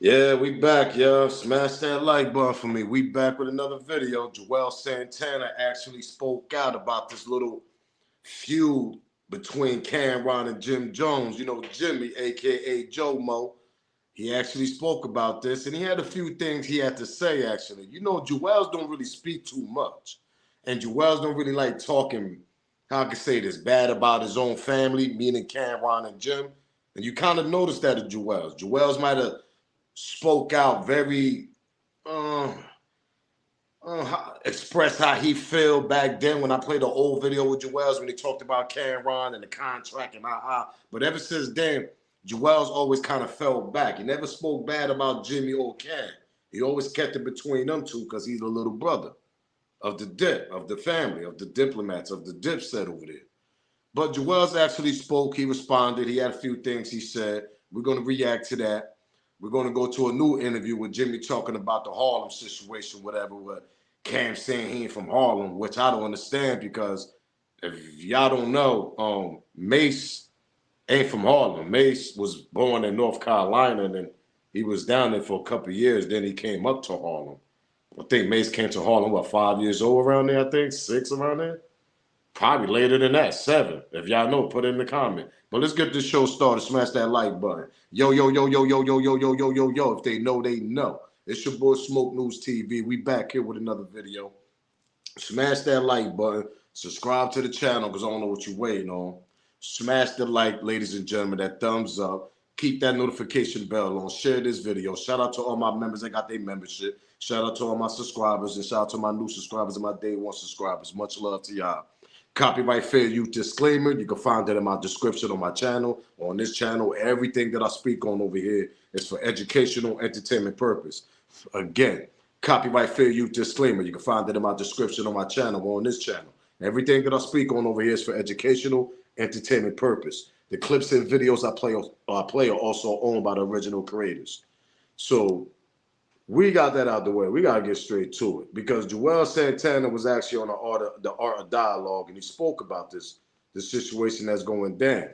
Yeah, we back, yo. Smash that like button for me. We back with another video. Joelle Santana actually spoke out about this little feud between Camron and Jim Jones. You know, Jimmy, a.k.a. Joe Mo. He actually spoke about this, and he had a few things he had to say, actually. You know, Juelz don't really speak too much. And Juelz don't really like talking, how I can say this, bad about his own family, meaning Camron and Jim. And you kind of noticed that at Juelz. Juelz might have spoke out very express how he felt back then when I played the old video with Juelz when he talked about Camron and the contract and But ever since then, Juelz always kind of fell back. He never spoke bad about Jimmy or Cam. He always kept it between them two because he's the little brother of the dip, of the family, of the diplomats, of the Dipset over there. But Juelz actually spoke. He responded. He had a few things he said. We're going to react to that. We're going to go to a new interview with Jimmy talking about the Harlem situation, whatever, what Cam saying he ain't from Harlem, which I don't understand because if y'all don't know, Mase ain't from Harlem. Mase was born in North Carolina, and then he was down there for a couple of years. Then he came up to Harlem. I think Mase came to Harlem, what, 5 years old around there, I think? 6 around there? Probably later than that, 7. If y'all know, put it in the comment. But let's get this show started. Smash that like button. Yo, yo, yo, yo, yo, yo, yo, yo, yo, yo, yo. If they know, they know. It's your boy Smoke News TV. We back here with another video. Smash that like button. Subscribe to the channel because I don't know what you're waiting on. Smash the like, ladies and gentlemen, that thumbs up. Keep that notification bell on. Share this video. Shout out to all my members that got their membership. Shout out to all my subscribers. And shout out to my new subscribers and my day one subscribers. Much love to y'all. Copyright fair use disclaimer. You can find that in my description on my channel. On this channel, everything that I speak on over here is for educational, entertainment purpose. Again, copyright fair use disclaimer. You can find that in my description on my channel or on this channel. Everything that I speak on over here is for educational, entertainment purpose. The clips and videos I play are also owned by the original creators. So we got that out the way. We got to get straight to it because Joelle Santana was actually on the Art of Dialogue, and he spoke about the situation that's going down.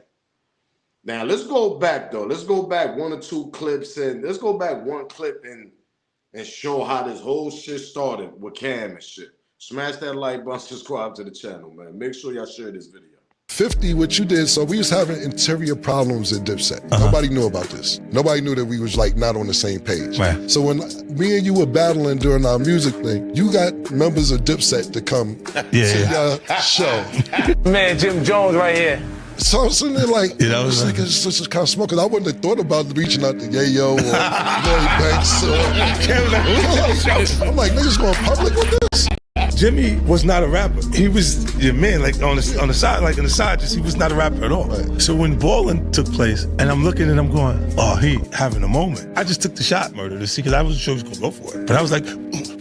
Now, let's go back, though. Let's go back 1 or 2 clips, and let's go back 1 clip and show how this whole shit started with Cam and shit. Smash that like button, subscribe to the channel, man. Make sure y'all share this video. 50, what you did, so we was having interior problems at Dipset. Nobody knew about this. Nobody knew that we was like not on the same page. Right. So when me and you were battling during our music thing, you got members of Dipset to come to your show. Man, Jim Jones right here. So I'm sitting there like, Yeah, that was like it's just kind of smoke. Cause I wouldn't have thought about reaching out to Yayo or Lloyd Banks. I'm like, niggas going public with this? Jimmy was not a rapper. He was your man, like on the side, like on the side, just he was not a rapper at all. Right. So when Ballin' took place, and I'm looking and I'm going, oh, he having a moment. I just took the shot, murder, to see, because I wasn't sure he was gonna go for it. But I was like,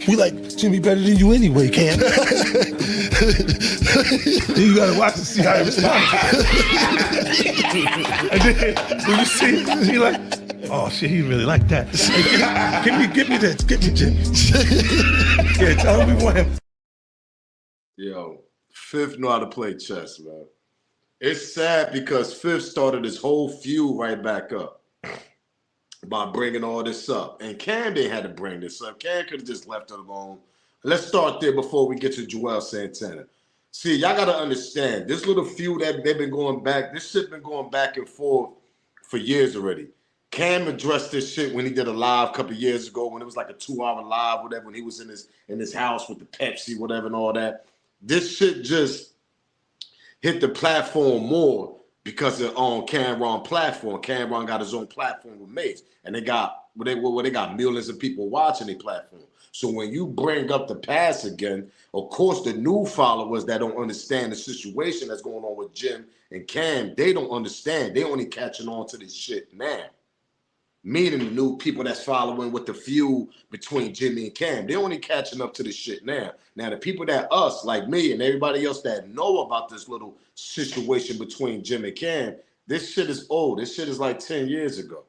we like Jimmy better than you anyway, Cam. You gotta watch to see how he responds. And then when you see, he like, oh shit, he really like that. Hey, give me that, give me Jimmy. Yeah, tell him we want him. Yo, Fifth know how to play chess, man. It's sad because Fifth started this whole feud right back up by bringing all this up. And Cam didn't have to bring this up. Cam could have just left it alone. Let's start there before we get to Joelle Santana. See, y'all got to understand, this little feud that they've been going back, this shit been going back and forth for years already. Cam addressed this shit when he did a live a couple of years ago, when it was like a 2-hour live, whatever, when he was in his house with the Pepsi, whatever, and all that. This shit just hit the platform more because it's on Camron platform. Camron got his own platform with Mase, and they got millions of people watching their platform. So when you bring up the past again, of course, the new followers that don't understand the situation that's going on with Jim and Cam, they don't understand. They only catching on to this shit now. Meaning the new people that's following with the feud between Jimmy and Cam, they're only catching up to this shit now. Now, the people that us, like me and everybody else that know about this little situation between Jim and Cam, this shit is old. This shit is like 10 years ago.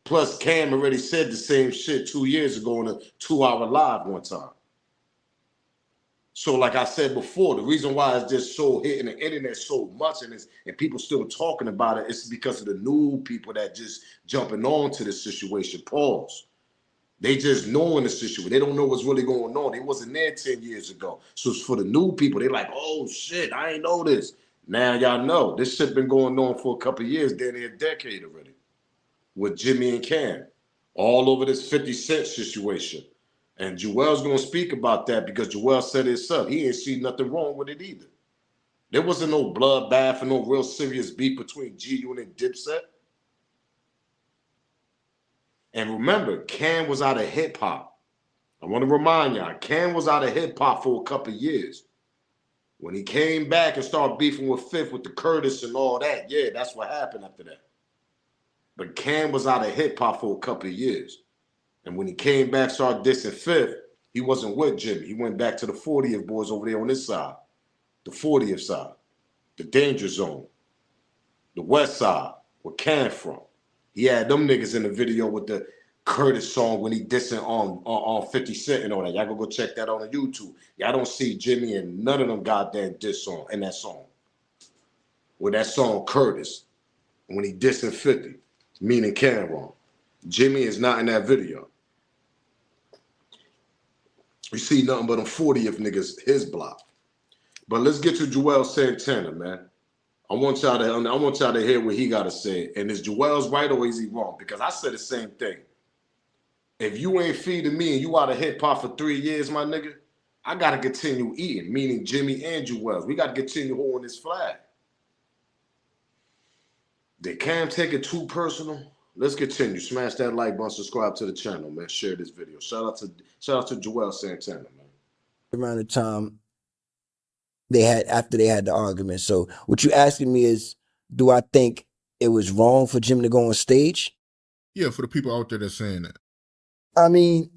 Plus, Cam already said the same shit 2 years ago on a 2-hour live one time. So like I said before, the reason why it's just so hitting the internet so much and people still talking about it is because of the new people that just jumping on to this situation. Pause. They just knowing the situation. They don't know what's really going on. They wasn't there 10 years ago. So it's for the new people. They like, oh shit, I ain't know this. Now y'all know. This shit been going on for a couple of years, damn near a decade already. With Jimmy and Cam. All over this 50 Cent situation. And Juelz gonna speak about that because Joelle said it himself. He ain't seen nothing wrong with it either. There wasn't no bloodbath and no real serious beef between G-Unit and Dipset. And remember, Cam was out of hip-hop. I want to remind y'all, Cam was out of hip-hop for a couple of years. When he came back and started beefing with Fifth with the Curtis and all that, yeah, that's what happened after that. But Cam was out of hip-hop for a couple of years. And when he came back, started dissing Fifth, he wasn't with Jimmy. He went back to the 40th boys over there on this side. The 40th side. The Danger Zone. The West Side, where Cam from. He had them niggas in the video with the Curtis song when he dissing on 50 Cent and all that. Y'all go check that on YouTube. Y'all don't see Jimmy and none of them goddamn diss song in that song. With that song Curtis, when he dissing 50, meaning Camron. Jimmy is not in that video. You see nothing but them 40th niggas, his block. But let's get to Joelle Santana, man. I want y'all to hear what he got to say. And is Joel's right or is he wrong? Because I said the same thing. If you ain't feeding me and you out of hip hop for 3 years, my nigga, I got to continue eating, meaning Jimmy and Juelz. We got to continue holding this flag. Did Cam take it too personal? Let's continue. Smash that like button, subscribe to the channel, man. Share this video. Shout out to Joelle Santana, man. Around the time after they had the argument. So what you asking me is, do I think it was wrong for Jim to go on stage? Yeah, for the people out there that's saying that. I mean,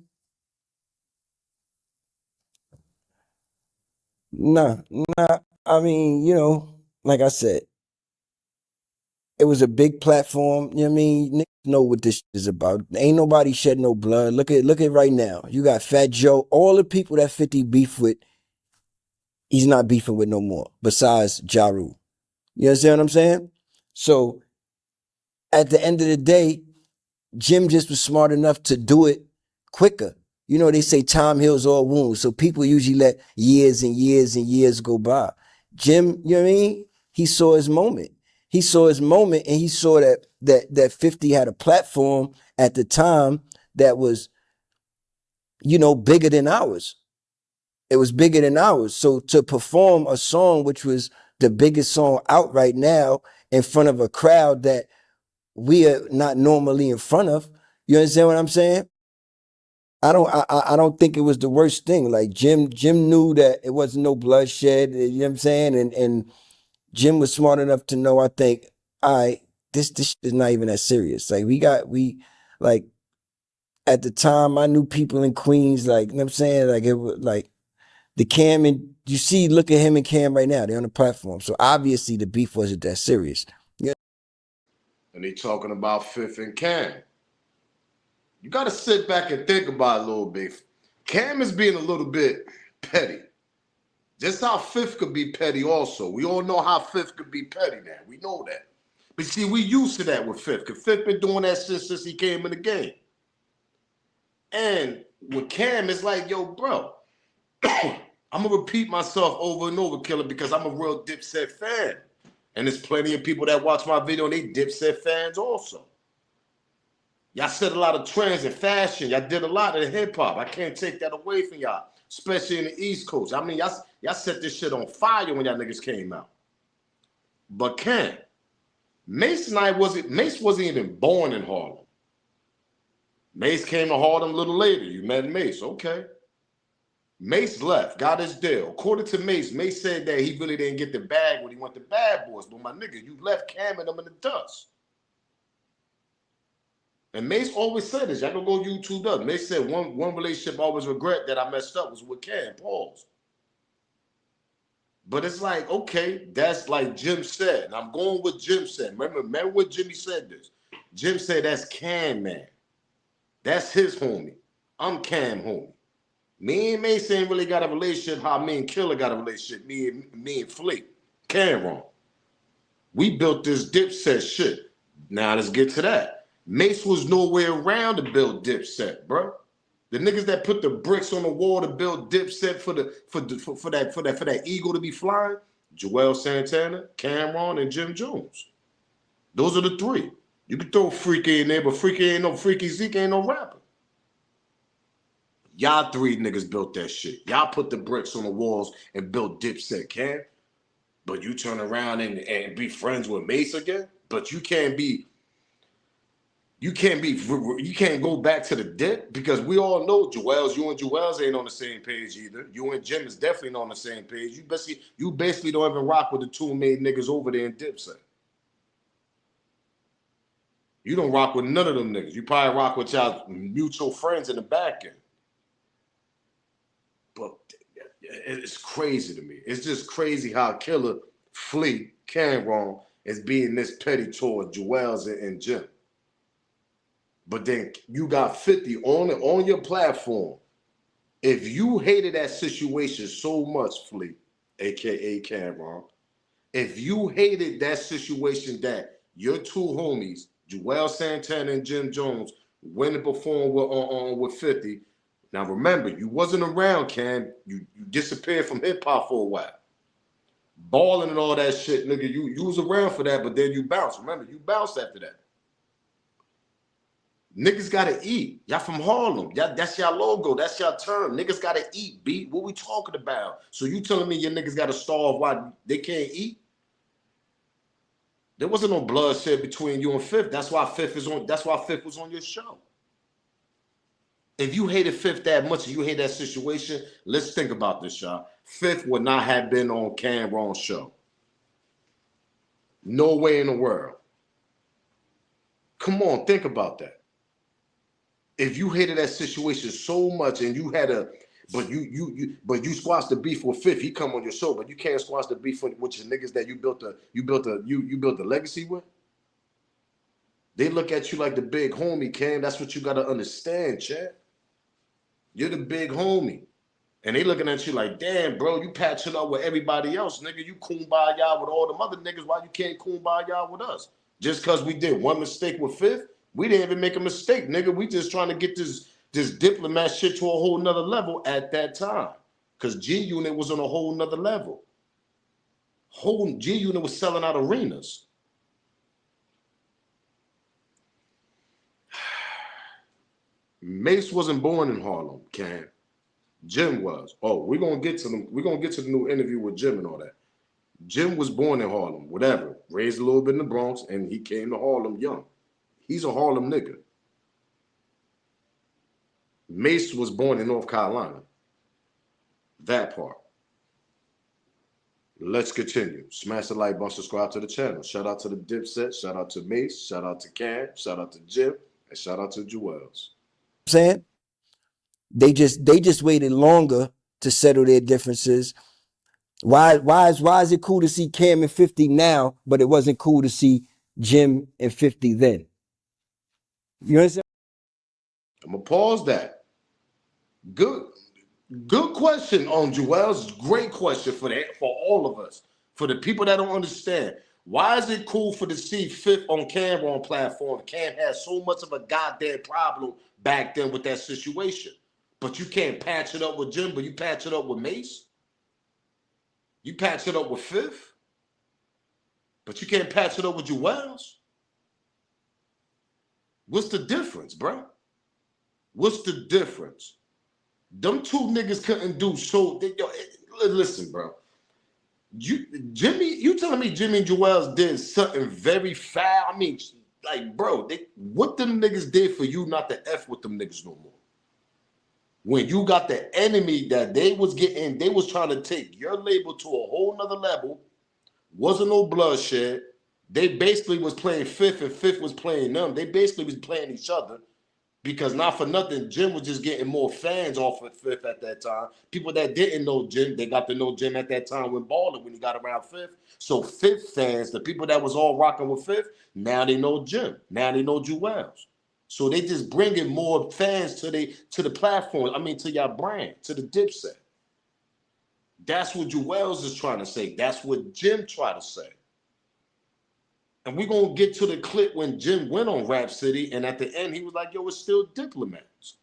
nah. I mean, you know, like I said, it was a big platform. You know what I mean? Niggas know what this is about. Ain't nobody shed no blood. Look at right now. You got Fat Joe. All the people that 50 beef with, he's not beefing with no more, besides Ja Rule. You understand what I'm saying? So at the end of the day, Jim just was smart enough to do it quicker. You know, they say time heals all wounds. So people usually let years and years and years go by. Jim, you know what I mean? He saw his moment. He saw his moment and he saw that 50 had a platform at the time that was, you know, bigger than ours. It was bigger than ours. So to perform a song which was the biggest song out right now in front of a crowd that we are not normally in front of, you understand what I'm saying? I don't think it was the worst thing. Like Jim knew that it wasn't no bloodshed, you know what I'm saying? And Jim was smart enough to know, I think, all right, this shit is not even that serious. Like like at the time I knew people in Queens, like, you know what I'm saying? Like it was like the Cam and you see, look at him and Cam right now, they're on the platform. So obviously the beef wasn't that serious. Yeah. And they talking about Fifth and Cam. You got to sit back and think about it a little bit. Cam is being a little bit petty. Just how Fifth could be petty also. We all know how Fifth could be petty now. We know that. But see, we used to that with Fifth, because Fifth been doing that shit since he came in the game. And with Cam, it's like, yo, bro, I'm going to repeat myself over and over, Killer, because I'm a real Dipset fan. And there's plenty of people that watch my video and they Dipset fans also. Y'all set a lot of trends in fashion. Y'all did a lot of hip-hop. I can't take that away from y'all, especially in the East Coast. I mean, y'all set this shit on fire when y'all niggas came out. But Cam, Mase wasn't even born in Harlem. Mase came to Harlem a little later. You met Mase, okay. Mase left, got his deal. According to Mase, Mase said that he really didn't get the bag when he went to Bad Boys. But my nigga, you left Cam and them in the dust. And Mase always said this. Y'all can go YouTube up. Mase said one relationship I always regret that I messed up was with Cam. Pause. But it's like, okay, that's like Jim said. And I'm going with Jim said. Remember what Jimmy said this. Jim said that's Cam, man. That's his homie. I'm Cam homie. Me and Mase ain't really got a relationship how me and Killer got a relationship. Me and Fleet. Camron. We built this Dipset shit. Now let's get to that. Mase was nowhere around to build Dipset, bro. The niggas that put the bricks on the wall to build Dipset for that eagle to be flying, Joelle Santana, Camron, and Jim Jones. Those are the three. You can throw Freaky in there, but Freaky ain't no Freaky Zeke, ain't no rapper. Y'all three niggas built that shit. Y'all put the bricks on the walls and built Dipset, Cam. But you turn around and be friends with Mase again? But you can't go back to the dip because we all know Juelz, you and Juelz ain't on the same page either. You and Jim is definitely not on the same page. You basically don't even rock with the two main niggas over there in Dipset. You don't rock with none of them niggas. You probably rock with y'all mutual friends in the back end. But it's crazy to me. It's just crazy how Killer, Fleet, Camron is being this petty toward Juelz and Jim. But then you got 50 on your platform. If you hated that situation so much, Fleet, aka Camron, if you hated that situation that your two homies, Joelle Santana and Jim Jones, went and performed with 50. Now remember, you wasn't around, Cam. You disappeared from hip hop for a while. Balling and all that shit, nigga. You was around for that, but then you bounced. Remember, you bounced after that. Niggas gotta eat. Y'all from Harlem. That's y'all logo. That's y'all term. Niggas gotta eat, B. What we talking about? So you telling me your niggas gotta starve why they can't eat? There wasn't no bloodshed between you and Fifth. That's why Fifth was on your show. If you hated Fifth that much and you hate that situation, let's think about this, y'all. Fifth would not have been on Camron's show. No way in the world. Come on, think about that. If you hated that situation so much and you had but you squashed the beef with Fifth, he come on your show, but you can't squash the beef with your niggas that you built a legacy with. They look at you like the big homie, Cam. That's what you gotta understand, Chad. You're the big homie. And they looking at you like, damn, bro, you patching up with everybody else, nigga. You kumbaya with all them other niggas. Why you can't kumbaya with us? Just because we did one mistake with Fifth, we didn't even make a mistake, nigga. We just trying to get this diplomat shit to a whole nother level at that time. Because G-Unit was on a whole nother level. Whole G-Unit was selling out arenas. Mase wasn't born in Harlem, Cam. Jim was. Oh, we're gonna get to them. We're gonna get to the new interview with Jim and all that. Jim was born in Harlem, whatever. Raised a little bit in the Bronx, and he came to Harlem young. He's a Harlem nigga. Mase was born in North Carolina. That part. Let's continue. Smash the like button, subscribe to the channel. Shout out to the Dipset, shout out to Mase, shout out to Cam, shout out to Jim, and shout out to Juelz. Saying they just waited longer to settle their differences. Why is it cool to see Cam and 50 now, but it wasn't cool to see Jim and 50 then? You understand? I'm gonna pause that. Good question on Juelz. Great question for all of us. For the people that don't understand, why is it cool to see Fifth on Camron platform? Cam has so much of a goddamn problem back then with that situation. But you can't patch it up with Jim, but you patch it up with Mase. You patch it up with Fifth. But you can't patch it up with Juelz. What's the difference, bro? What's the difference? Them two niggas couldn't do so. Listen, bro. You telling me Jimmy and Juelz did something very foul? I mean, like, bro, what them niggas did for you not to F with them niggas no more? When you got the enemy that they was trying to take your label to a whole nother level, wasn't no bloodshed. They basically was playing Fifth and Fifth was playing them. They basically was playing each other because not for nothing, Jim was just getting more fans off of Fifth at that time. People that didn't know Jim, they got to know Jim at that time when balling, when he got around Fifth. So Fifth fans, the people that was all rocking with Fifth, now they know Jim. Now they know Juelz. So they just bringing more fans to the platform. I mean, to your brand, to the Dipset. That's what Juelz is trying to say. That's what Jim tried to say. And we're going to get to the clip when Jim went on Rap City, and at the end, he was like, yo, it's still diplomats.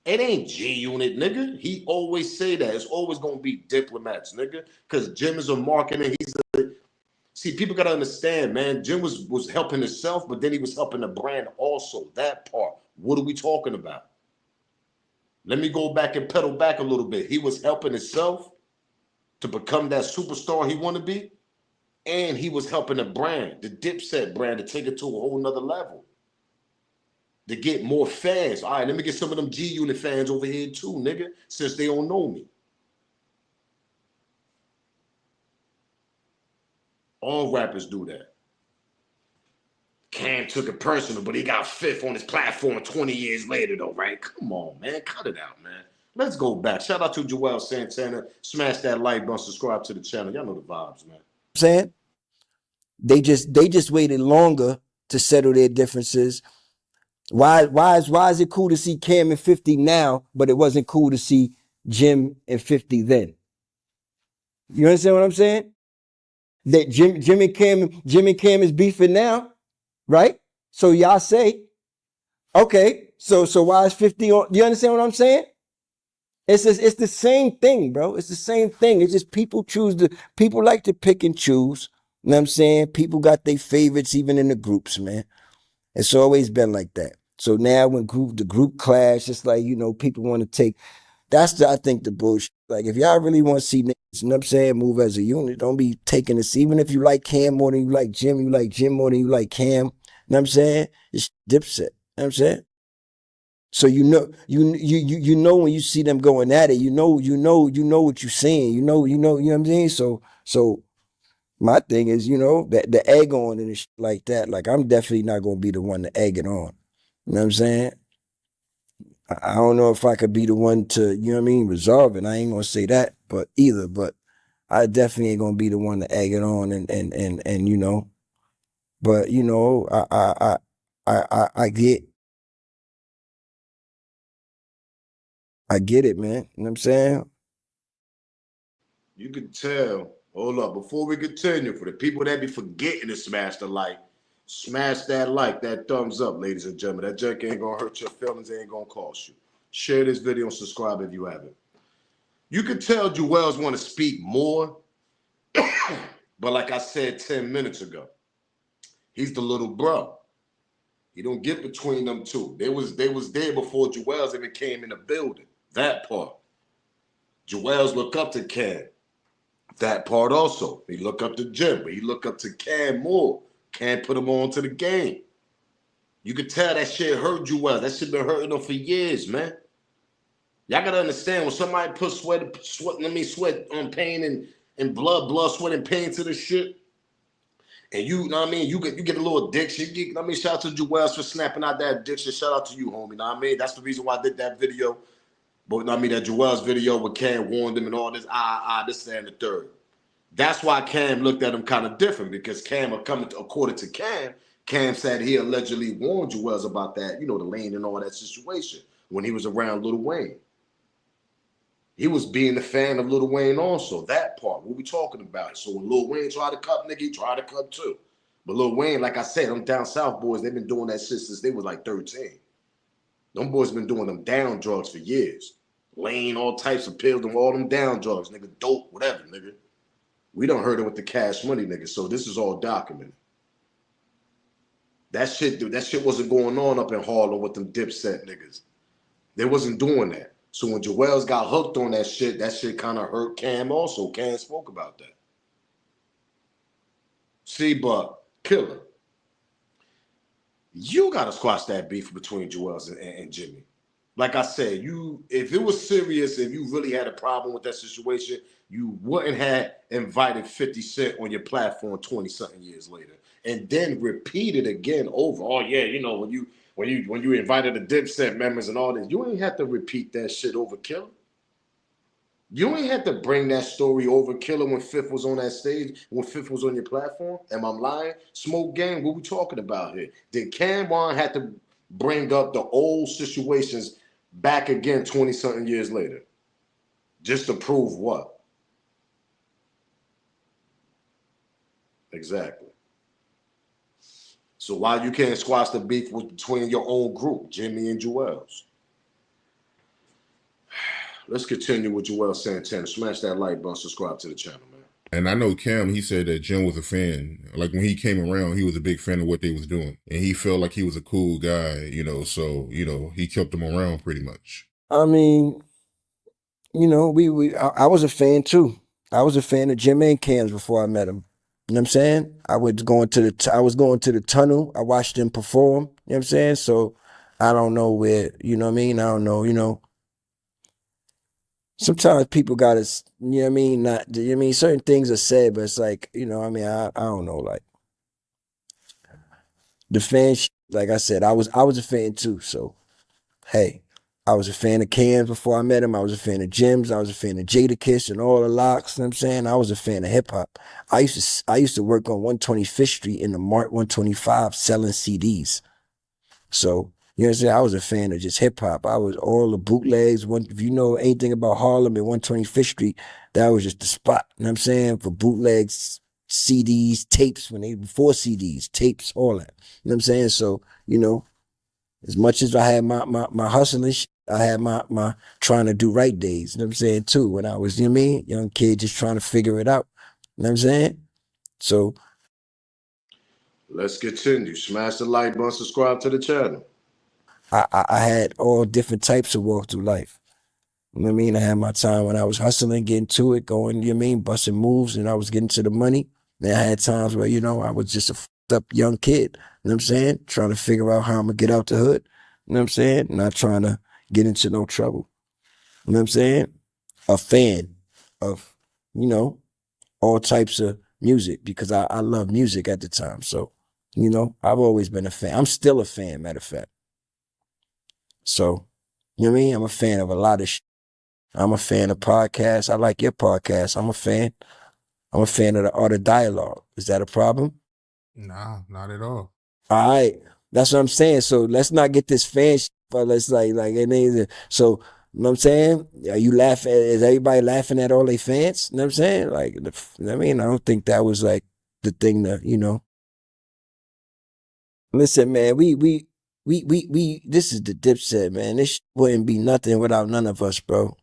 It ain't G-Unit, nigga. He always say that. It's always going to be diplomats, nigga, because Jim is a marketing. See, people got to understand, man, Jim was helping himself, but then he was helping the brand also. That part. What are we talking about? Let me go back and pedal back a little bit. He was helping himself to become that superstar he want to be, and he was helping the brand, the Dipset brand, to take it to a whole nother level, to get more fans. All right, let me get some of them G-Unit fans over here too, nigga, since they don't know me. All rappers do that. Cam took it personal, but he got fifth on his platform 20 years later, though, right? Come on, man. Cut it out, man. Let's go back. Shout out to Joelle Santana. Smash that like button, subscribe to the channel. Y'all know the vibes, man. Saying they just waited longer to settle their differences. Why is it cool to see Cam and 50 now, but it wasn't cool to see Jim and 50 then? You understand what I'm saying? That Jim and Cam is beefing now, right? So y'all say, okay, so why is 50 on? Do you understand what I'm saying? It's the same thing, bro. It's the same thing. It's just people like to pick and choose. You know what I'm saying? People got their favorites even in the groups, man. It's always been like that. So now when the group clash, it's like, you know, people want to take, I think the bullshit. Like, if y'all really want to see niggas, you know what I'm saying, move as a unit, don't be taking this. Even if you like Cam more than you like Jim more than you like Cam, you know what I'm saying? It's Dipset, you know what I'm saying? So you know when you see them going at it, you know what you're saying, you know what I'm saying? So my thing is, you know, that the egg on and shit like that, like I'm definitely not gonna be the one to egg it on. You know what I'm saying? I don't know if I could be the one to, you know what I mean, resolve it. I ain't gonna say that, but I definitely ain't gonna be the one to egg it on and you know. But you know, I get it, man. You know what I'm saying? You can tell. Hold up. Before we continue, for the people that be forgetting to smash the like, smash that like, that thumbs up, ladies and gentlemen. That junk ain't gonna hurt your feelings. It ain't gonna cost you. Share this video and subscribe if you haven't. You can tell Juelz want to speak more, but like I said 10 minutes ago, he's the little bro. He don't get between them two. They was there before Juelz even came in the building. That part. Juelz look up to Cam. That part also. He look up to Jim, but he look up to Cam more. Cam put him on to the game. You could tell that shit hurt Juelz. That shit been hurting him for years, man. Y'all gotta understand, when somebody put sweat on pain and blood, sweat, and pain to the shit, and you know what I mean, you get a little addiction. Shout out to Juelz for snapping out that addiction. Shout out to you, homie. Know what I mean? That's the reason why I did that video. But I mean, that Juelz video where Cam warned him and all this, this, that, and the third. That's why Cam looked at him kind of different, because Cam, according to Cam said he allegedly warned Juelz about that, you know, the lane and all that situation when he was around Lil Wayne. He was being a fan of Lil Wayne also, that part. What we talking about? So when Lil Wayne tried to cut, nigga, he tried to cut too. But Lil Wayne, like I said, them down south boys, they've been doing that shit since they was like 13. Them boys been doing them down drugs for years. Lane, all types of pills, and all them down drugs, nigga, dope, whatever, nigga. We done heard it with the Cash Money, nigga, so this is all documented. That shit wasn't going on up in Harlem with them Dipset niggas. They wasn't doing that. So when Juelz got hooked on that shit kind of hurt Cam also. Cam spoke about that. See, but Killer, you got to squash that beef between Juelz and Jimmy. Like I said, if it was serious, if you really had a problem with that situation, you wouldn't have invited 50 Cent on your platform 20-something years later, and then repeat it again over. Oh yeah, you know, when you invited the Dipset members and all this, you ain't have to repeat that shit over Killer. You ain't have to bring that story over Killer when Fifth was on that stage, when Fifth was on your platform. Am I lying? Smoke Gang, what we talking about here? Did Camron have to bring up the old situations back again 20-something years later? Just to prove what? Exactly. So why you can't squash the beef between your own group, Jimmy and Juelz? Let's continue with Joelle Santana. Smash that like button, subscribe to the channel, man. And I know Cam, he said that Jim was a fan. Like when he came around, he was a big fan of what they was doing. And he felt like he was a cool guy, you know, so, you know, he kept them around pretty much. I mean, you know, I was a fan too. I was a fan of Jim and Cam's before I met him. You know what I'm saying? I was going to the tunnel. I watched them perform. You know what I'm saying? So I don't know where, you know what I mean? I don't know, you know. Sometimes people gotta, you know what I mean? Not, you know what I mean? Certain things are said, but it's like, you know, I mean, I don't know, like the fan, like I said, I was a fan too. So, hey, I was a fan of Cam's before I met him. I was a fan of Jim's. I was a fan of Jadakiss and all the locks. You know what I'm saying? I was a fan of hip hop. I used to work on 125th Street in the Mart 125 selling CDs. So, you know what I'm saying? I was a fan of just hip hop. I was all the bootlegs. If you know anything about Harlem and 125th Street, that was just the spot. You know what I'm saying? For bootlegs, CDs, tapes, before CDs, tapes, all that. You know what I'm saying? So, you know, as much as I had my hustling shit, I had my trying to do right days, you know what I'm saying, too, when I was, you know what I mean, young kid just trying to figure it out. You know what I'm saying? So let's continue. Smash the like button, subscribe to the channel. I had all different types of walk through life. You know what I mean? I had my time when I was hustling, getting to it, going, you know what I mean, busting moves, and I was getting to the money. Then I had times where, you know, I was just a fucked up young kid, you know what I'm saying? Trying to figure out how I'm gonna get out the hood. You know what I'm saying? Not trying to get into no trouble. You know what I'm saying? A fan of, you know, all types of music because I love music at the time. So, you know, I've always been a fan. I'm still a fan, matter of fact. So, you know what I mean? I'm a fan of a lot of shit. I'm a fan of podcasts. I like your podcast. I'm a fan. I'm a fan of the art of dialogue. Is that a problem? Nah, not at all. All right. That's what I'm saying. So let's not get this fan shit, but let's like so you know what I'm saying? Are you laughing? Is everybody laughing at all they fans? You know what I'm saying? Like, you know what I mean? I don't think that was like the thing that, you know. Listen, man, we this is the Dipset, man. This wouldn't be nothing without none of us, bro.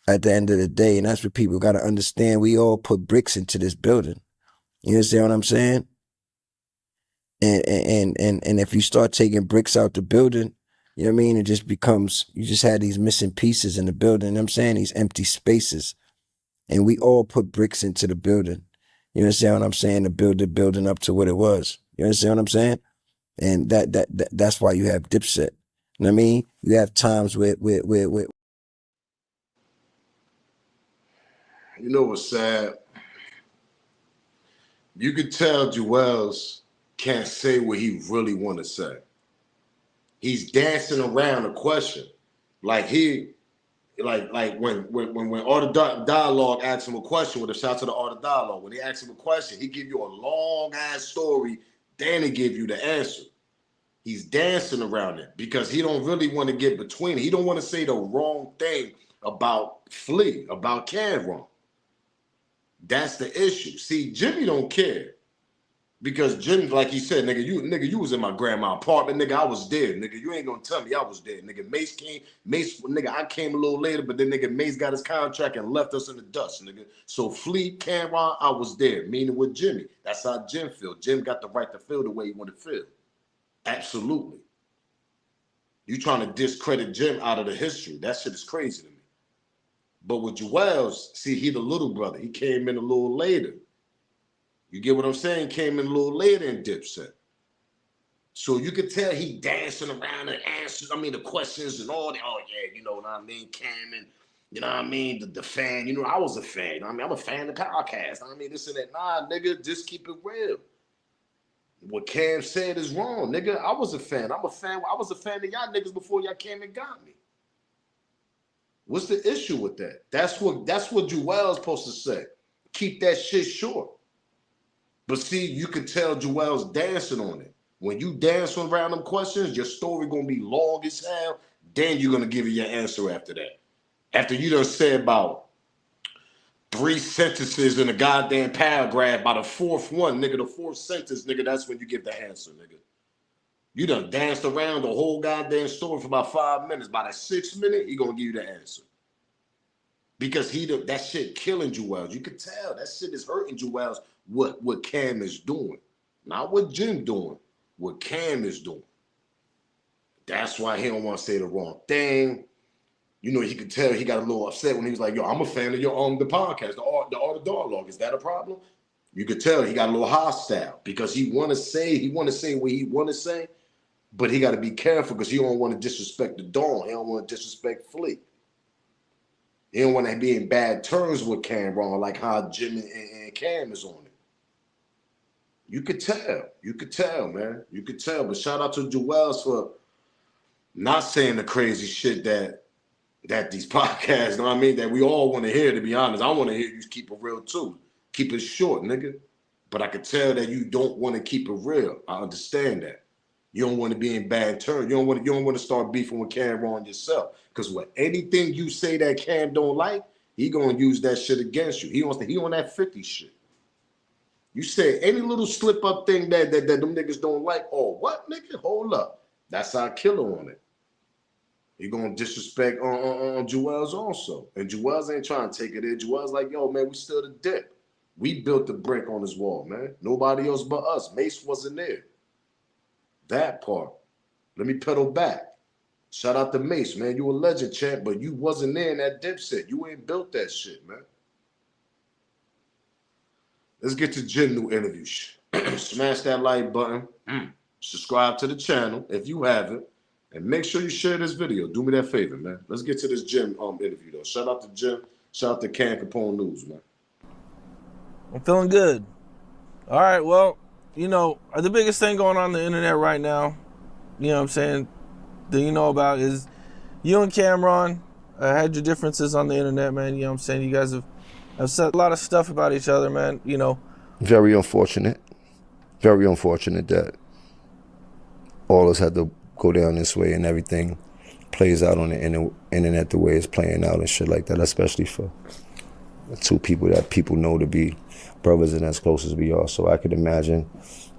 At the end of the day, and that's what people got to understand. We all put bricks into this building. You understand what I'm saying? And if you start taking bricks out the building, you know what I mean? It just becomes, you just had these missing pieces in the building. You know what I'm saying? These empty spaces. And we all put bricks into the building. You understand what I'm saying? To build the building up to what it was. You understand what I'm saying? And that's why you have Dipset. You know what I mean? You have times where You know what's sad? You could tell Juelz can't say what he really want to say. He's dancing around the question. Like when Art of Dialogue asks him a question, with a shout to the Art of Dialogue, when he asks him a question, he give you a long ass story, then he give you the answer. He's dancing around it because he don't really want to get between it. He don't want to say the wrong thing about Flea, about Camron. That's the issue. See, Jimmy don't care. Because Jimmy, like he said, nigga, you was in my grandma's apartment, nigga. I was there, nigga. You ain't gonna tell me I was there, nigga. Nigga, I came a little later, but then nigga Mase got his contract and left us in the dust, nigga. So Flea, Camron, I was there, meaning with Jimmy. That's how Jim feel. Jim got the right to feel the way he want to feel. Absolutely. You trying to discredit Jim out of the history. That shit is crazy to me. But with Juelz, see, he the little brother. He came in a little later. You get what I'm saying? Came in a little later in Dipset. So you could tell he dancing around the answers, the questions and all that. Oh, yeah, you know what I mean? Cam and, you know what I mean? The fan, you know, I was a fan. You know what I mean? I'm a fan of the podcast. I mean, this and that. Nah, nigga, just keep it real. What Cam said is wrong, nigga. I was a fan. I'm a fan. I was a fan of y'all niggas before y'all came and got me. What's the issue with that? That's what Juelz supposed to say. Keep that shit short. But see, you could tell Juelz dancing on it. When you dance around them questions, your story gonna be long as hell. Then you're gonna give you your answer after that. After you done said about 3 sentences in a goddamn paragraph, by the 4th one, nigga, the 4th sentence, nigga, that's when you give the answer, nigga. You done danced around the whole goddamn story for about 5 minutes. By the 6th minute, he gonna give you the answer. Because that shit killing Juelz. You could tell that shit is hurting Juelz. What Cam is doing, not what Jim doing. What Cam is doing. That's why he don't want to say the wrong thing. You know, you could tell he got a little upset when he was like, "Yo, I'm a fan of your the podcast, the art of dialogue. Is that a problem?" You could tell he got a little hostile because he want to say what he want to say, but he got to be careful because he don't want to disrespect the Dawn. He don't want to disrespect Fleet. He don't want to be in bad terms with Camron, like how Jim and Cam is on it. You could tell, man. You could tell. But shout out to Juelz for not saying the crazy shit that these podcasts, you know what I mean, that we all want to hear, to be honest. I want to hear you keep it real too. Keep it short, nigga. But I could tell that you don't want to keep it real. I understand that. You don't want to be in bad terms. You don't want to start beefing with Camron yourself. Because with anything you say that Cam don't like, he gonna use that shit against you. He on that 50 shit. You say any little slip up thing that them niggas don't like, oh, what, nigga? Hold up. That's our killer on it. He gonna disrespect on Juelz also. And Juelz ain't trying to take it in. Juelz like, yo, man, we still the dip. We built the brick on his wall, man. Nobody else but us. Mase wasn't there. That part. Let me pedal back. Shout out to Mase, man. You a legend, champ, but you wasn't there in that Dipset. You ain't built that shit, man. Let's get to Jim new interview. Smash that like button. Subscribe to the channel if you haven't. And make sure you share this video. Do me that favor, man. Let's get to this Jim interview, though. Shout out to Jim. Shout out to Cam Capone News, man. I'm feeling good. All right, well, you know, the biggest thing going on the internet right now, you know what I'm saying, that you know about is you and Camron had your differences on the internet, man. You know what I'm saying? You guys have said a lot of stuff about each other, man, you know. Very unfortunate. Very unfortunate that all of us had to go down this way and everything plays out on the internet the way it's playing out and shit like that, especially for 2 people that people know to be brothers and as close as we are. So I could imagine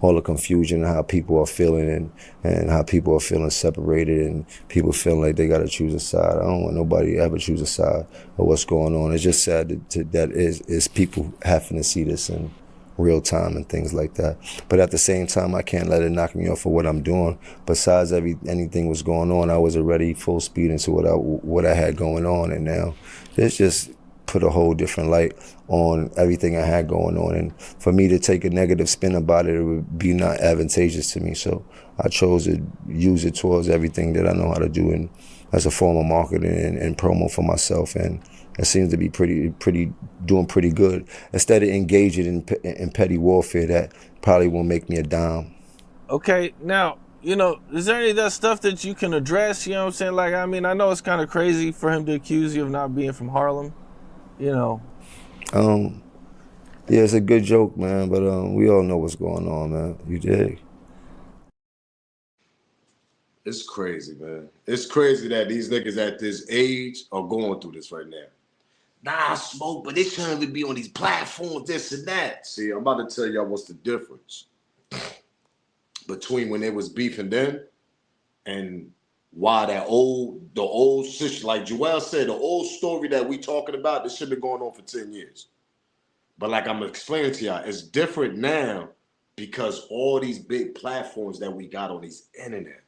all the confusion and how people are feeling and how people are feeling separated and people feeling like they got to choose a side. I don't want nobody to ever choose a side of what's going on. It's just sad that is people having to see this in real time and things like that. But at the same time, I can't let it knock me off for what I'm doing. Besides anything was going on, I was already full speed into what I had going on, and now it's just put a whole different light on everything I had going on. And for me to take a negative spin about it, it would be not advantageous to me. So I chose to use it towards everything that I know how to do and as a form of marketing and promo for myself. And it seems to be doing pretty good. Instead of engaging in petty warfare that probably won't make me a dime. Okay, now, you know, is there any of that stuff that you can address? You know what I'm saying? Like, I mean, I know it's kind of crazy for him to accuse you of not being from Harlem, you know. Yeah, it's a good joke, man, but we all know what's going on, man. You dig? It's crazy, man. It's crazy that these niggas at this age are going through this right now. Nah, Smoke, but they shouldn't even be on these platforms, this and that. See, I'm about to tell y'all what's the difference between when they was beefing then and why the old shit, like Joelle said, the old story that we talking about, this shit been going on for 10 years. But like I'm explaining to y'all, it's different now because all these big platforms that we got on these internet.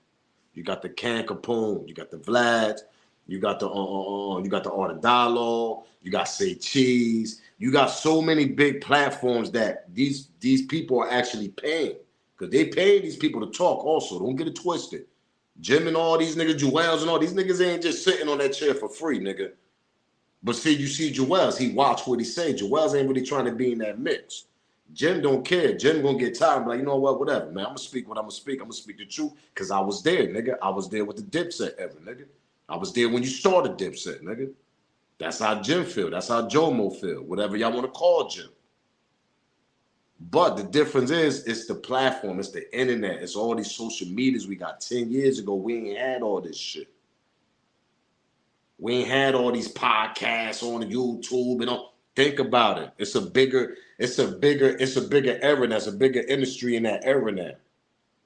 You got the Cam Capone, you got the Vlad, you got the Art of Dialogue, you got Say Cheese, you got so many big platforms that these people are actually paying. Because they pay these people to talk also. Don't get it twisted. Jim and all these niggas, Juelz and all these niggas ain't just sitting on that chair for free, nigga. But see, you see Juelz, he watch what he say. Juelz ain't really trying to be in that mix. Jim don't care. Jim gonna get tired and be like, you know what, whatever, man. I'm gonna speak what I'm gonna speak. I'm gonna speak the truth because I was there, nigga. I was there with the Dipset ever, nigga. I was there when you started Dipset, nigga. That's how Jim feel. That's how Jomo feel. Whatever y'all want to call Jim. But the difference is, it's the platform, it's the internet, it's all these social medias we got. 10 years ago, we ain't had all this shit. We ain't had all these podcasts on YouTube and all. Think about it. It's a bigger era. That's a bigger industry in that era now.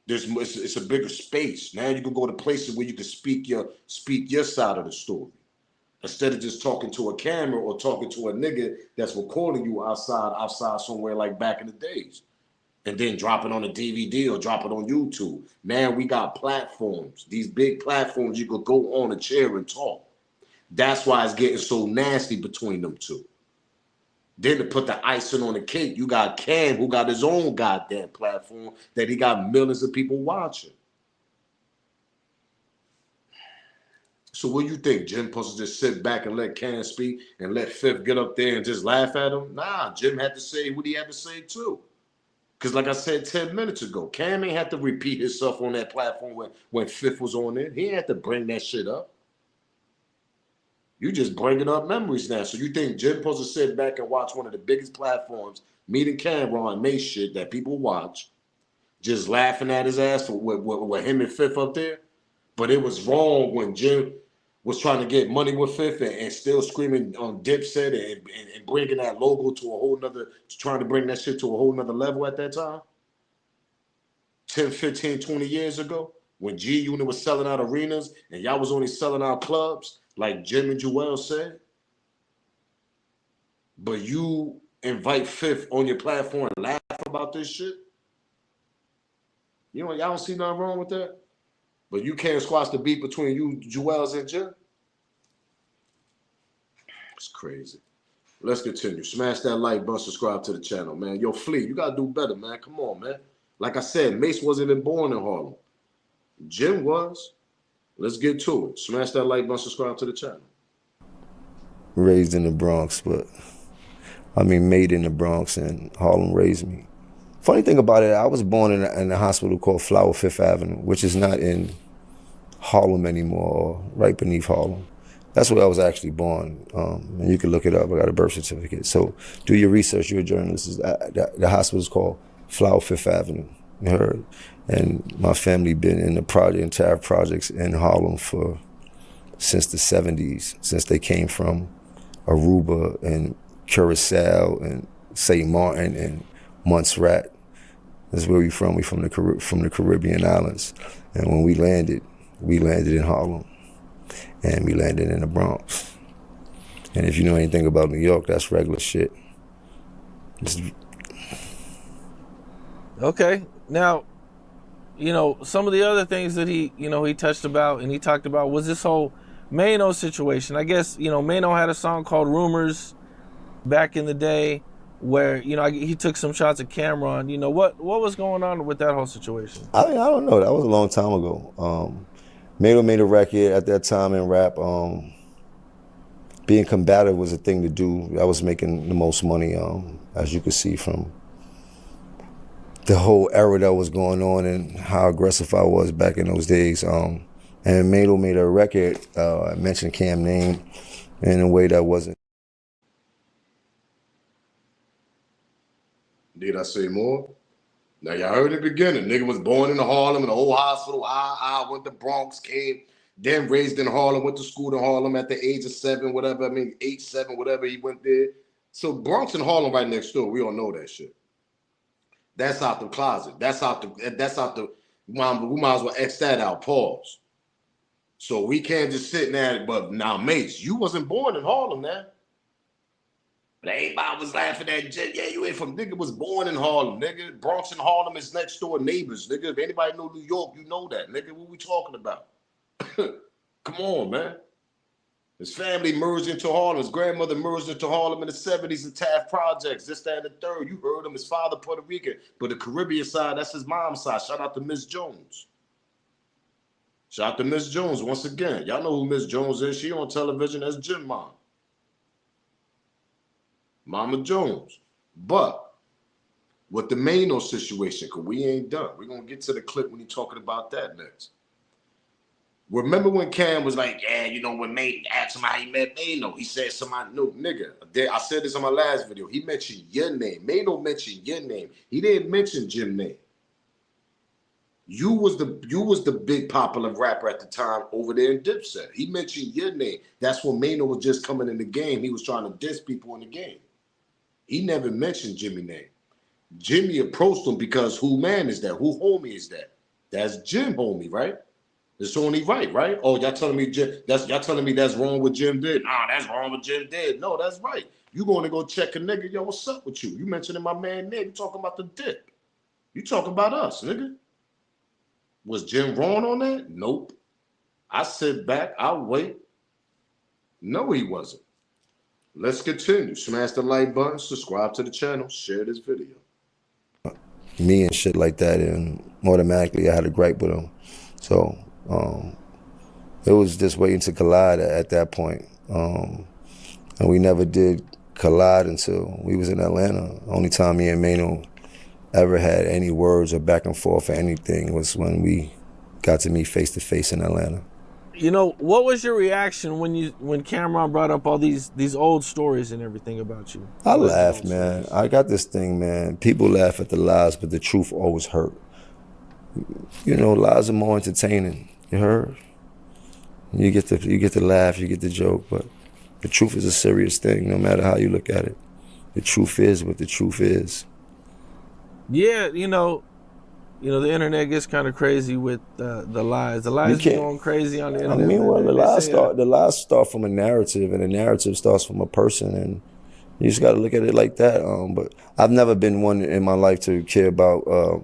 It's a bigger space. Now you can go to places where you can speak your side of the story. Instead of just talking to a camera or talking to a nigga that's recording you outside somewhere like back in the days. And then drop it on a DVD or drop it on YouTube. Now we got platforms. These big platforms, you could go on a chair and talk. That's why it's getting so nasty between them two. Then to put the icing on the cake, you got Cam, who got his own goddamn platform that he got millions of people watching. So what do you think? Jim supposed to just sit back and let Cam speak and let Fifth get up there and just laugh at him? Nah, Jim had to say what he had to say too. Because like I said 10 minutes ago, Cam ain't had to repeat himself on that platform when Fifth was on it. He ain't had to bring that shit up. You just bringing up memories now. So you think Jim supposed to sit back and watch one of the biggest platforms, meeting Camron, Mase shit that people watch, just laughing at his ass with him and Fifth up there? But it was wrong when Jim was trying to get money with Fifth and still screaming on Dipset and bringing that logo to a whole nother, trying to bring that shit to a whole nother level at that time. 10, 15, 20 years ago, when G Unit was selling out arenas and y'all was only selling out clubs, like Jim and Joelle said. But you invite Fifth on your platform and laugh about this shit? You know, y'all don't see nothing wrong with that? But you can't squash the beef between you, Juelz, and Jim? It's crazy. Let's continue. Smash that like button, subscribe to the channel, man. Yo, Flea, you got to do better, man. Come on, man. Like I said, Mase wasn't even born in Harlem. Jim was. Let's get to it. Smash that like button, subscribe to the channel. Raised in the Bronx, made in the Bronx, and Harlem raised me. Funny thing about it, I was born in a hospital called Flower Fifth Avenue, which is not in Harlem anymore, or right beneath Harlem. That's where I was actually born, and you can look it up. I got a birth certificate. So do your research. You're a journalist. The hospital is called Flower Fifth Avenue. You heard? And my family been in the entire projects in Harlem since the 70s, since they came from Aruba and Curacao and St. Martin and Montserrat. That's where we from. We from the Caribbean islands. And when we landed in Harlem, and we landed in the Bronx. And if you know anything about New York, that's regular shit. Okay, now, you know, some of the other things that he touched about and he talked about was this whole Mano situation. I guess, Mano had a song called Rumors back in the day where, he took some shots at Camron. What was going on with that whole situation? I don't know. That was a long time ago. Mano made a record at that time in rap. Being combative was a thing to do. I was making the most money, as you could see from the whole era that was going on and how aggressive I was back in those days. And Mano made a record, I mentioned Cam's name in a way that wasn't. Did I say more? Now, y'all heard in the beginning, nigga was born in Harlem in the old hospital. Went to Bronx, came, then raised in Harlem, went to school in Harlem at the age of 7, whatever. 8, 7, whatever, he went there. So Bronx and Harlem right next door. We all know that shit. That's out the closet. That's out the, we might as well X that out, pause. So we can't just sit there, but now, Mase, you wasn't born in Harlem, man. But everybody was laughing at Jay. Yeah, you ain't from, nigga was born in Harlem, nigga. Bronx and Harlem is next door neighbors, nigga. If anybody know New York, you know that, nigga. What we talking about? Come on, man. His family merged into Harlem. His grandmother merged into Harlem in the 70s in Taft Projects, this, that, and the third. You heard him. His father Puerto Rican, but the Caribbean side, that's his mom's side. Shout out to Miss Jones. Shout out to Miss Jones once again. Y'all know who Miss Jones is. She on television as Jim Mom. Mama Jones. But with the Mano situation, because we ain't done. We're going to get to the clip when he's talking about that next. Remember when Cam was like, yeah, you know, when May asked him how he met Mano, he said somebody, no, nigga. I said this on my last video. He mentioned your name. Mano mentioned your name. He didn't mention Jim's name. You was the big popular rapper at the time over there in Dipset. He mentioned your name. That's when Mano was just coming in the game. He was trying to diss people in the game. He never mentioned Jimmy's name. Jimmy approached him because who man is that? Who homie is that? That's Jim homie, right? It's only right? Oh, y'all telling me y'all telling me that's wrong what Jim did? Nah, that's wrong what Jim did. No, that's right. You going to go check a nigga? Yo, what's up with you? You mentioning my man name? You talking about the dip? You talking about us, nigga? Was Jim wrong on that? Nope. I sit back. I'll wait. No, he wasn't. Let's continue. Smash the like button. Subscribe to the channel. Share this video. Me and shit like that, and automatically I had a gripe with him. So it was just waiting to collide at that point. And we never did collide until we was in Atlanta. Only time me and Mano ever had any words or back and forth or anything was when we got to meet face to face in Atlanta. You know, what was your reaction when Camron brought up all these old stories and everything about you? I laughed, man. I got this thing, man. People laugh at the lies, but the truth always hurt. You know, lies are more entertaining. You heard? You get to laugh, you get the joke, but the truth is a serious thing, no matter how you look at it. The truth is what the truth is. Yeah, you know, the internet gets kind of crazy with the lies. The lies be going crazy on the internet. I mean, well, the lies start from a narrative, and the narrative starts from a person, and you just got to look at it like that. But I've never been one in my life to care about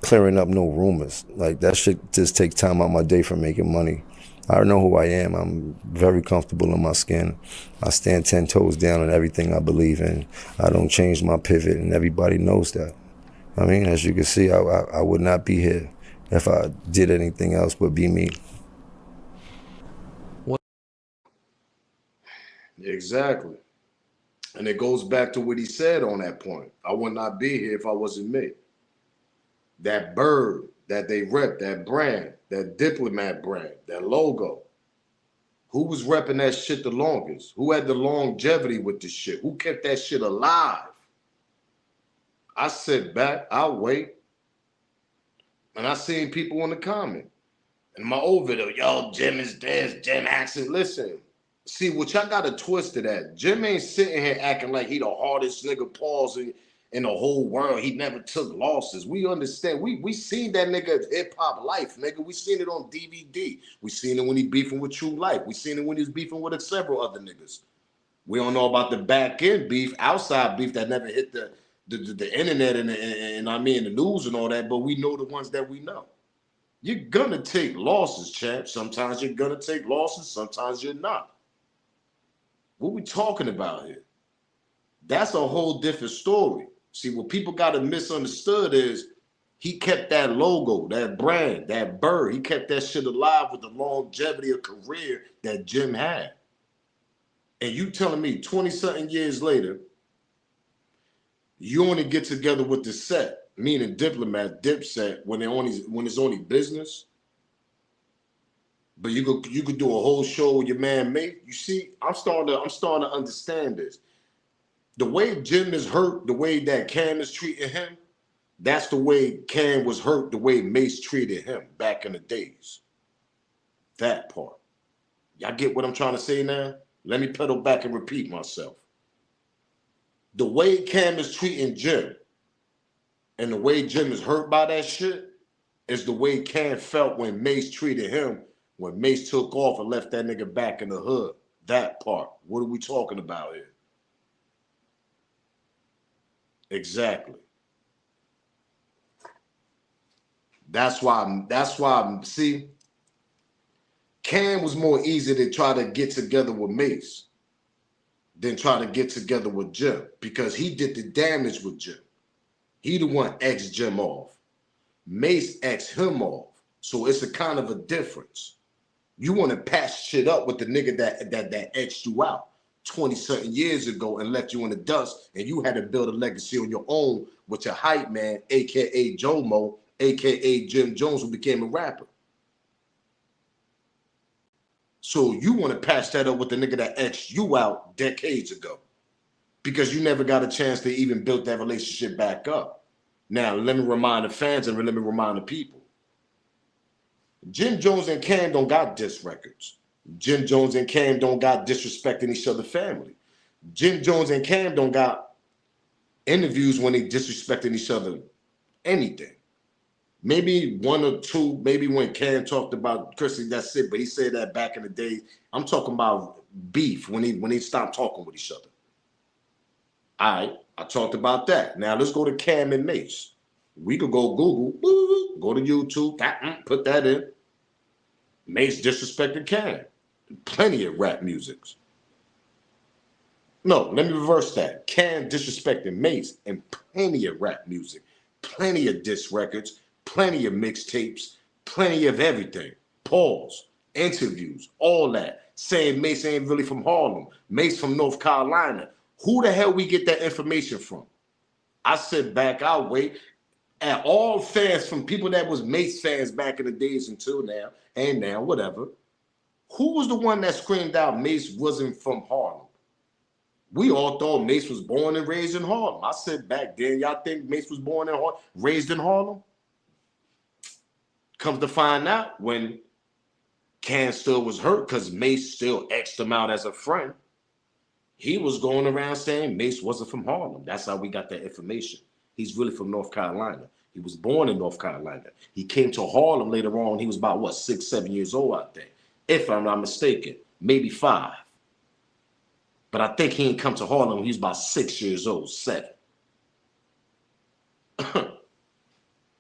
clearing up no rumors. Like, that shit just takes time out my day from making money. I know who I am. I'm very comfortable in my skin. I stand 10 toes down on everything I believe in. I don't change my pivot, and everybody knows that. I mean, as you can see, I would not be here if I did anything else but be me. Exactly. And it goes back to what he said on that point. I would not be here if I wasn't me. That bird that they rep, that brand, that diplomat brand, that logo. Who was repping that shit the longest? Who had the longevity with the shit? Who kept that shit alive? I sit back, I wait, and I seen people in the comment. In my old video, yo, Jim is this, Jim acting. Listen, see, what y'all got to twist it at. Jim ain't sitting here acting like he the hardest nigga pausing in the whole world. He never took losses. We understand. We seen that nigga hip-hop life, nigga. We seen it on DVD. We seen it when he beefing with True Life. We seen it when he was beefing with several other niggas. We don't know about the back-end beef, outside beef that never hit the internet and I mean the news and all that, but we know the ones that we know. You're gonna take losses, champ. Sometimes you're gonna take losses, sometimes you're not. What we talking about here? That's a whole different story. See, what people got to misunderstood is he kept that logo, that brand, that bird. He kept that shit alive with the longevity of career that Jim had. And you telling me 20-something years later, you only get together with the set, meaning Diplomat, Dipset, when it's only business. But you could do a whole show with your man Mate. You see, I'm starting to understand this. The way Jim is hurt, the way that Cam is treating him, that's the way Cam was hurt, the way Mase treated him back in the days. That part. Y'all get what I'm trying to say now? Let me pedal back and repeat myself. The way Cam is treating Jim and the way Jim is hurt by that shit is the way Cam felt when Mase treated him, when Mase took off and left that nigga back in the hood. That part. What are we talking about here? Exactly. That's why, see, Cam was more easy to try to get together with Mase than try to get together with Jim, because he did the damage with Jim. He the one X Jim off. Mase X him off. So it's a kind of a difference. You want to patch shit up with the nigga that X'd you out 20-something years ago and left you in the dust, and you had to build a legacy on your own with your hype man, aka Jomo, aka Jim Jones, who became a rapper. So you want to patch that up with the nigga that X'd you out decades ago because you never got a chance to even build that relationship back up. Now, let me remind the fans and let me remind the people. Jim Jones and Cam don't got diss records. Jim Jones and Cam don't got disrespecting each other's family. Jim Jones and Cam don't got interviews when they disrespecting each other anything. Maybe one or two, maybe when Cam talked about Chrissy, that's it. But he said that back in the day. I'm talking about beef when they stopped talking with each other. All right, I talked about that. Now let's go to Cam and Mase. We could go Google, go to YouTube, put that in. Mase disrespected Cam. Plenty of rap musics. No, let me reverse that. Cam disrespected Mase and plenty of rap music. Plenty of diss records. Plenty of mixtapes, plenty of everything. Pause, interviews, all that. Saying Mase ain't really from Harlem. Mase from North Carolina. Who the hell we get that information from? I sit back, I'll wait. And all fans from people that was Mase fans back in the days until now, and now, whatever. Who was the one that screamed out Mase wasn't from Harlem? We all thought Mase was born and raised in Harlem. I said back then, y'all think Mase was born and raised in Harlem? Comes to find out when Cam still was hurt because Mase still X'd him out as a friend. He was going around saying Mase wasn't from Harlem. That's how we got that information. He's really from North Carolina. He was born in North Carolina. He came to Harlem later on. He was about, what, 6, 7 years old, I think. If I'm not mistaken. Maybe 5. But I think he didn't come to Harlem when he was about 6 years old, 7.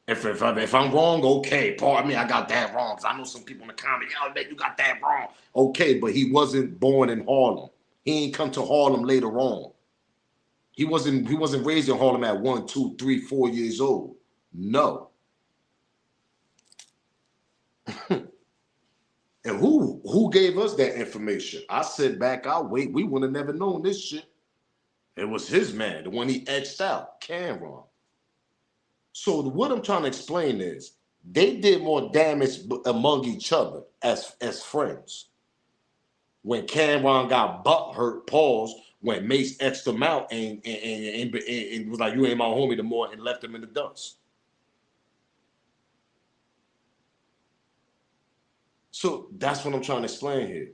If I'm wrong, okay, pardon me, I got that wrong. Because I know some people in the comments, yo, man, you got that wrong. Okay, but he wasn't born in Harlem. He ain't come to Harlem later on. He wasn't raised in Harlem at 1, 2, 3, 4 years old. No. And who gave us that information? I sit back, I'll wait. We would have never known this shit. It was his man, the one he X'd out, Camron. So what I'm trying to explain is they did more damage among each other as friends. When Camron got butt hurt, pause, when Mase X'd him out and was like, you ain't my homie no more, and left him in the dust. So that's what I'm trying to explain here.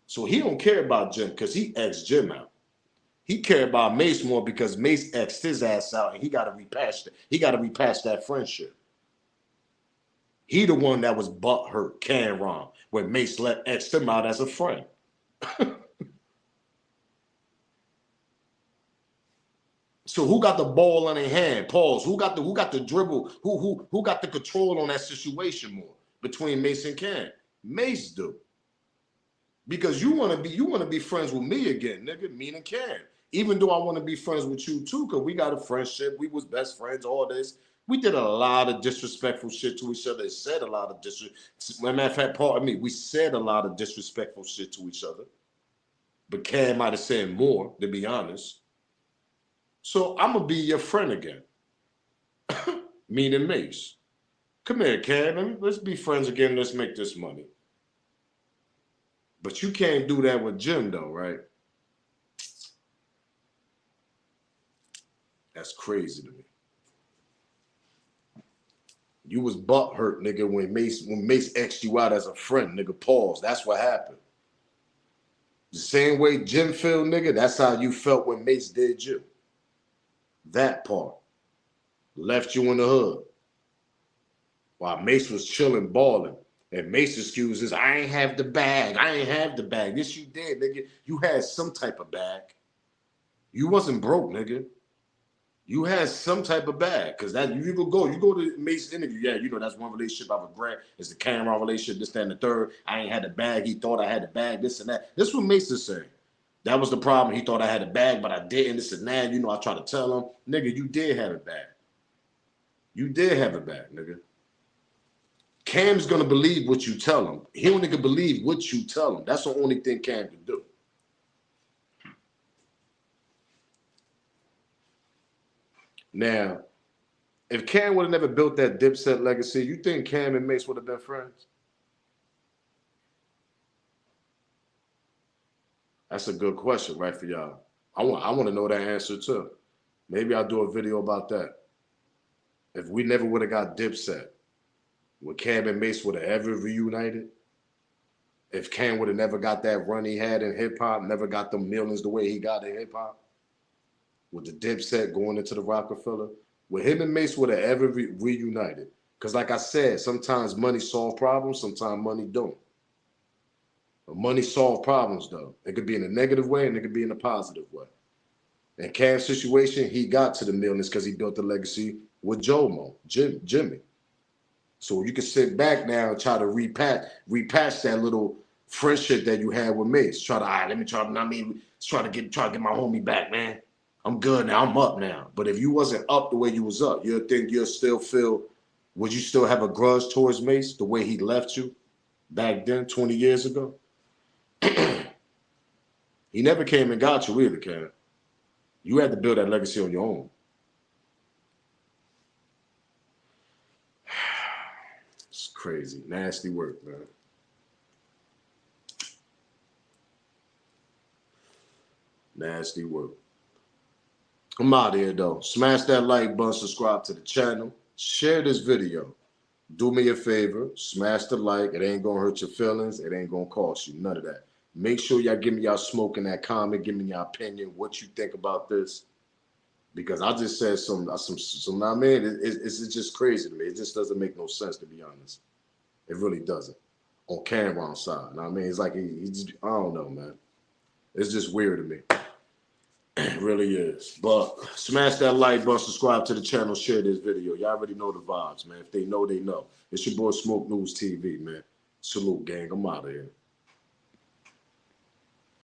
So he don't care about Jim because he X'd Jim out. He cared about Mase more because Mase X'd his ass out and he got to repatch that. He got to repatch that friendship. He the one that was butt hurt, Camron, when Mase X'd him out as a friend. So who got the ball in their hand? Pause. Who got the dribble? Who got the control on that situation more between Mase and Cam? Mase do. Because you want to be friends with me again, nigga, me and Cam. Even though I want to be friends with you too, because we got a friendship. We was best friends, all this. We did a lot of disrespectful shit to each other. Said a lot of matter of fact, pardon me, we said a lot of disrespectful shit to each other. But Cam might have said more, to be honest. So I'm going to be your friend again. Me and Mase. Come here, Cam. Let's be friends again. Let's make this money. But you can't do that with Jim, though, right? That's crazy to me. You was butt hurt, nigga, when Mase X'd you out as a friend, nigga. Pause. That's what happened. The same way Jim felt, nigga, that's how you felt when Mase did you. That part. Left you in the hood. While Mase was chilling, balling. And Mase excuses, I ain't have the bag. I ain't have the bag. Yes, you did, nigga. You had some type of bag. You wasn't broke, nigga. You had some type of bag. Because that you go to Mase's interview. Yeah, you know, that's one relationship I regret. It's the Camron relationship, this, that, and the third. I ain't had the bag. He thought I had the bag, this and that. This is what Mase is saying. That was the problem. He thought I had a bag, but I didn't. This and that. You know, I tried to tell him, nigga, you did have a bag. You did have a bag, nigga. Cam's gonna believe what you tell him. He only can believe what you tell him. That's the only thing Cam can do. Now, if Cam would have never built that Dipset legacy, you think Cam and Mase would have been friends? That's a good question, right, for y'all. I want to know that answer too. Maybe I'll do a video about that. If we never would have got Dipset, would Cam and Mase would have ever reunited? If Cam would have never got that run he had in hip hop, never got the millions the way he got in hip hop, with the Dipset going into the Rockefeller, would him and Mase would have ever reunited? Because like I said, sometimes money solve problems, sometimes money don't. But money solve problems though. It could be in a negative way and it could be in a positive way. In Cam's situation, he got to the millions because he built a legacy with Jimmy. So you can sit back now and try to repatch that little friendship that you had with Mase. Try to, all right, let me try to, try to get my homie back, man. I'm good now. I'm up now. But if you wasn't up the way you was up, you'll think you'll still feel, would you still have a grudge towards Mase the way he left you back then, 20 years ago? He never came and got you either, Cam. You had to build that legacy on your own. It's crazy. Nasty work, man. Nasty work. I'm out of here, though. Smash that like button, subscribe to the channel, share this video. Do me a favor, smash the like. It ain't gonna hurt your feelings. It ain't gonna cost you none of that. Make sure y'all give me y'all smoke in that comment. Give me your opinion, what you think about this. Because I just said some nah, man, it's just crazy to me. It just doesn't make no sense, to be honest. It really doesn't. On Camron's side, I mean, it's like he just, I don't know, man. It's just weird to me. It really is. But smash that like button, subscribe to the channel, share this video. Y'all already know the vibes, man. If they know, they know. It's your boy Smoke News TV, man. Salute, gang. I'm out of here.